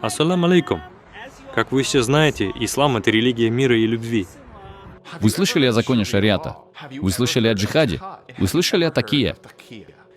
Ассаляму алейкум. Как вы все знаете, ислам — это религия мира и любви. Вы слышали о законе шариата? Вы слышали о джихаде? Вы слышали о такие?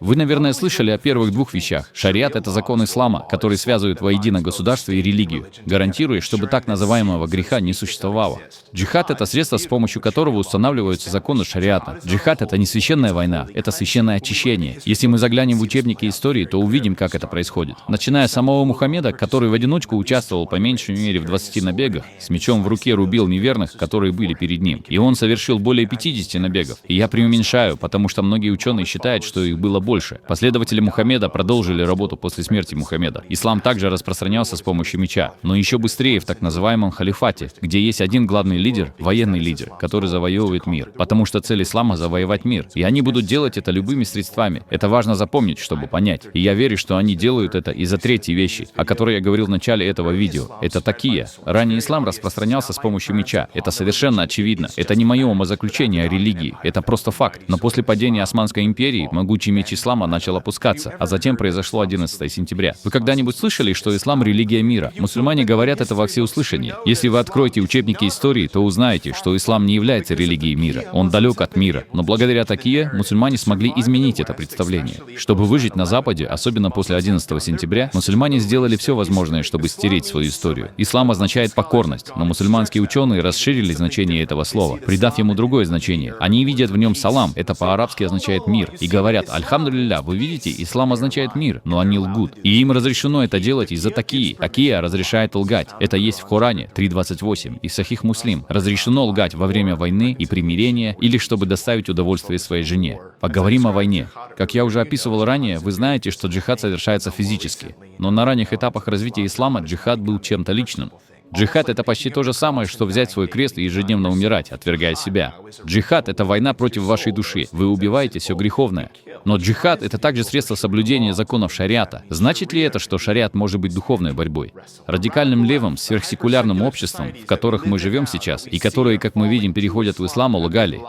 Вы, наверное, слышали о первых двух вещах. Шариат — это закон ислама, который связывает воедино государство и религию, гарантируя, чтобы так называемого греха не существовало. Джихад — это средство, с помощью которого устанавливаются законы шариата. Джихад — это не священная война, это священное очищение. Если мы заглянем в учебники истории, то увидим, как это происходит. Начиная с самого Мухаммеда, который в одиночку участвовал по меньшей мере в 20 набегах, с мечом в руке рубил неверных, которые были перед ним. И он совершил более 50 набегов. И я преуменьшаю, потому что многие ученые считают, что их было больше. Последователи Мухаммеда продолжили работу после смерти Мухаммеда. Ислам также распространялся с помощью меча, но еще быстрее в так называемом халифате, где есть один главный лидер, военный лидер, который завоевывает мир. Потому что цель ислама — завоевать мир. И они будут делать это любыми средствами. Это важно запомнить, чтобы понять. И я верю, что они делают это из-за третьей вещи, о которой я говорил в начале этого видео. Это такие. Ранее ислам распространялся с помощью меча. Это совершенно очевидно. Это не мое умозаключение о религии. Это просто факт. Но после падения Османской империи могучий меч ислама начал опускаться, а затем произошло 11 сентября. Вы когда-нибудь слышали, что ислам — религия мира? Мусульмане говорят это во всеуслышание. Если вы откроете учебники истории, то узнаете, что ислам не является религией мира. Он далек от мира. Но благодаря такие, мусульмане смогли изменить это представление. Чтобы выжить на Западе, особенно после 11 сентября, мусульмане сделали все возможное, чтобы стереть свою историю. Ислам означает покорность, но мусульманские ученые расширили значение этого слова, придав ему другое значение. Они видят в нем салам, это по-арабски означает мир, и говорят: «Альхамдулилля, вы видите, ислам означает мир», но они лгут. И им разрешено это делать из-за такие. Такие разрешает лгать. Это есть в Коране 3.28 и Сахих Муслим. Разрешено лгать во время войны и примирения или чтобы доставить удовольствие своей жене. Поговорим о войне. Как я уже описывал ранее, вы знаете, что джихад совершается физически. Но на ранних этапах развития ислама джихад был чем-то личным. Джихад — это почти то же самое, что взять свой крест и ежедневно умирать, отвергая себя. Джихад — это война против вашей души. Вы убиваете все греховное. Но джихад — это также средство соблюдения законов шариата. Значит ли это, что шариат может быть духовной борьбой? Радикальным левым, сверхсекулярным обществом, в которых мы живем сейчас, и которые, как мы видим, переходят в ислам, лгали.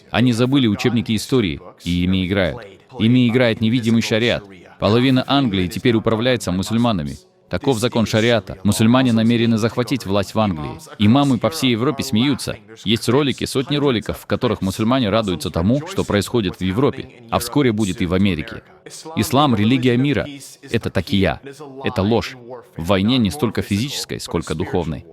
Они забыли учебники истории, и ими играют. Ими играет невидимый шариат. Половина Англии теперь управляется мусульманами. Таков закон шариата. Мусульмане намерены захватить власть в Англии. Имамы по всей Европе смеются. Есть ролики, сотни роликов, в которых мусульмане радуются тому, что происходит в Европе, а вскоре будет и в Америке. Ислам — религия мира. Это такия. Это ложь. В войне не столько физической, сколько духовной.